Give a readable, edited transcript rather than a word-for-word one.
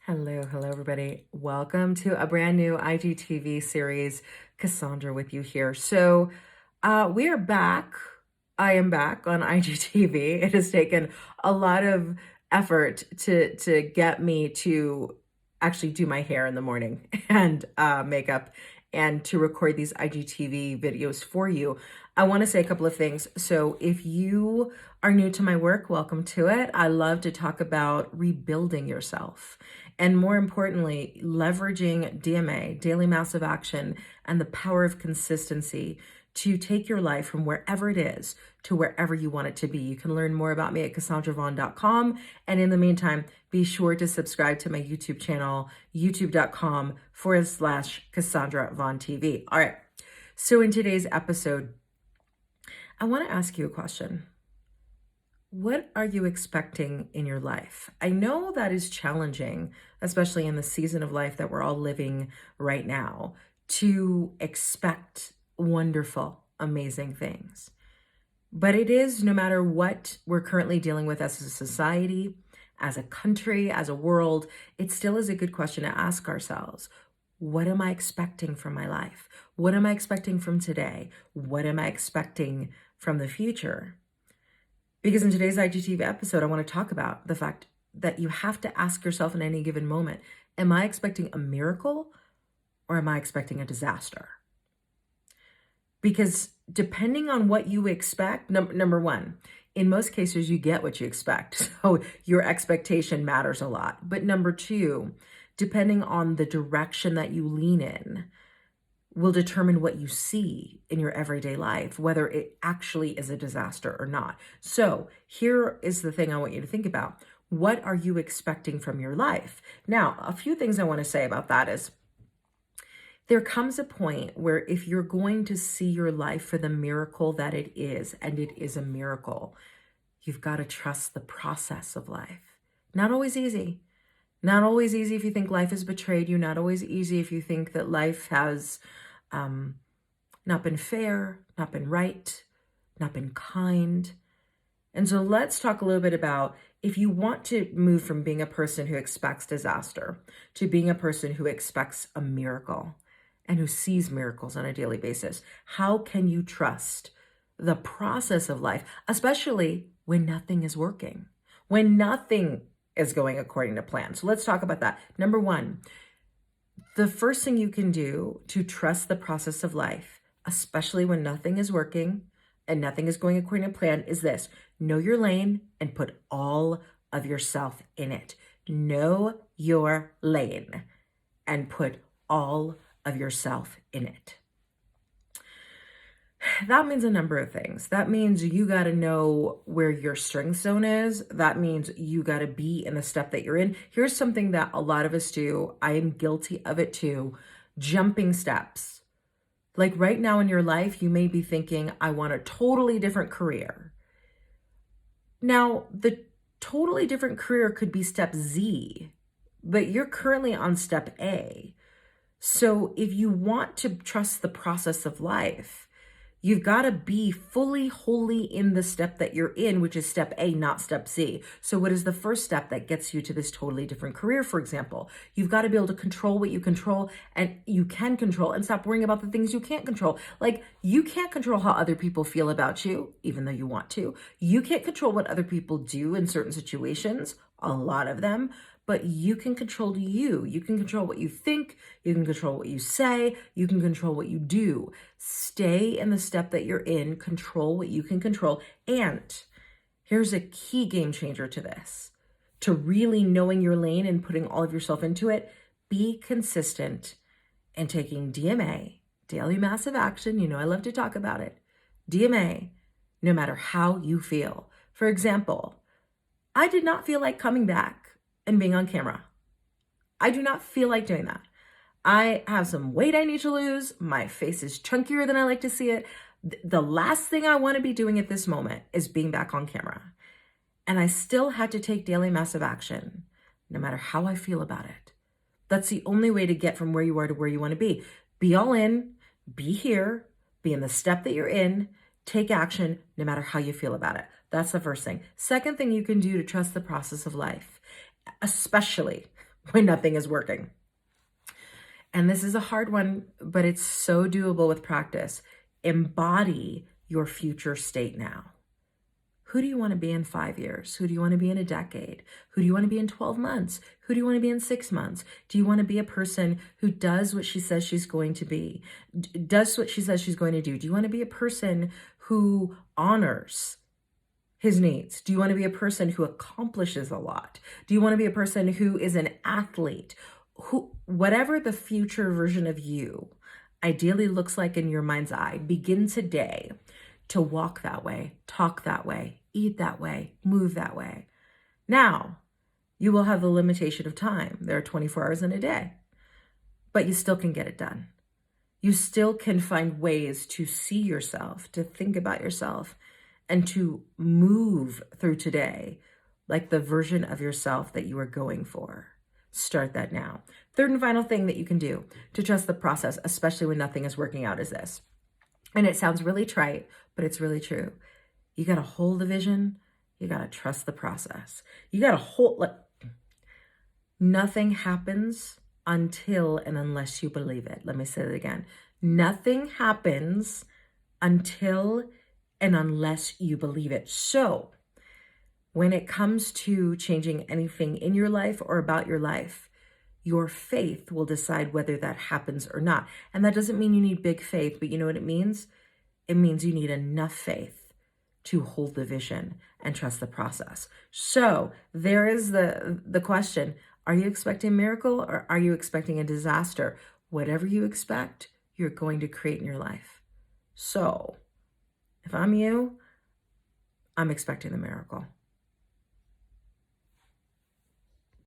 Hello, everybody. Welcome to a brand new IGTV series. Cassandra with you here. We are back. I am back on IGTV. It has taken a lot of effort to get me to actually do my hair in the morning and makeup and to record these IGTV videos for you. I want to say a couple of things. So if you are new to my work, welcome to it. I love to talk about rebuilding yourself. And more importantly, leveraging DMA, daily massive action, and the power of consistency to take your life from wherever it is to wherever you want it to be. You can learn more about me at cassandravon.com. And in the meantime, be sure to subscribe to my YouTube channel, youtube.com/Cassandra Von TV. All right. So in today's episode, I want to ask you a question. What are you expecting in your life? I know that is challenging, especially in the season of life that we're all living right now, to expect wonderful, amazing things. But it is, no matter what we're currently dealing with as a society, as a country, as a world, it still is a good question to ask ourselves. What am I expecting from my life? What am I expecting from today? What am I expecting from the future? Because in today's IGTV episode, I want to talk about the fact that you have to ask yourself in any given moment, am I expecting a miracle or am I expecting a disaster? Because depending on what you expect, number one, in most cases, you get what you expect. So your expectation matters a lot. But number two, depending on the direction that you lean in, will determine what you see in your everyday life, whether it actually is a disaster or not. So here is the thing I want you to think about. What are you expecting from your life? Now, a few things I want to say about that is there comes a point where if you're going to see your life for the miracle that it is, and it is a miracle, you've got to trust the process of life. Not always easy. Not always easy if you think life has betrayed you. Not always easy if you think that life has not been fair, not been right, not been kind. And so let's talk a little bit about if you want to move from being a person who expects disaster to being a person who expects a miracle and who sees miracles on a daily basis. How can you trust the process of life, especially when nothing is working, when nothing is going according to plan? So let's talk about that. Number one, the first thing you can do to trust the process of life, especially when nothing is working and nothing is going according to plan, is this: know your lane and put all of yourself in it. Know your lane and put all of yourself in it. That means a number of things. That means you got to know where your strength zone is. That means you got to be in the step that you're in. Here's something that a lot of us do. I am guilty of it too. Jumping steps. Like right now in your life, you may be thinking, I want a totally different career. Now, the totally different career could be step Z, but you're currently on step A. So if you want to trust the process of life, you've got to be fully, wholly in the step that you're in, which is step A, not step Z. So what is the first step that gets you to this totally different career, for example? You've got to be able to control what you control and you can control, and stop worrying about the things you can't control. Like, you can't control how other people feel about you, even though you want to. You can't control what other people do in certain situations, a lot of them. But you can control you. You can control what you think. You can control what you say. You can control what you do. Stay in the step that you're in. Control what you can control. And here's a key game changer to this. To really knowing your lane and putting all of yourself into it, be consistent and taking DMA, daily massive action. You know I love to talk about it. DMA, no matter how you feel. For example, I did not feel like coming back and being on camera. I do not feel like doing that. I have some weight I need to lose. My face is chunkier than I like to see it. The last thing I want to be doing at this moment is being back on camera. And I still had to take daily massive action, no matter how I feel about it. That's the only way to get from where you are to where you want to be. Be all in, be here, be in the step that you're in, take action, no matter how you feel about it. That's the first thing. Second thing you can do to trust the process of life, especially when nothing is working. And this is a hard one, but it's so doable with practice. Embody your future state now. Who do you want to be in 5 years? Who do you want to be in a decade? Who do you want to be in 12 months? Who do you want to be in 6 months? Do you want to be a person who does what she says she's going to be, does what she says she's going to do? Do you want to be a person who honors his needs? Do you want to be a person who accomplishes a lot? Do you want to be a person who is an athlete? Whatever the future version of you ideally looks like in your mind's eye, begin today to walk that way, talk that way, eat that way, move that way. Now, you will have the limitation of time. There are 24 hours in a day, but you still can get it done. You still can find ways to see yourself, to think about yourself, and to move through today like the version of yourself that you are going for. Start that now. Third and final thing that you can do to trust the process, especially when nothing is working out, is this. And it sounds really trite, but it's really true. You got to hold the vision. You got to trust the process. You got to nothing happens until and unless you believe it. Let me say that again. Nothing happens until and unless you believe it. So when it comes to changing anything in your life or about your life, your faith will decide whether that happens or not. And that doesn't mean you need big faith, but you know what it means? It means you need enough faith to hold the vision and trust the process. So there is the question. Are you expecting a miracle or are you expecting a disaster? Whatever you expect, you're going to create in your life. So if I'm you, I'm expecting the miracle.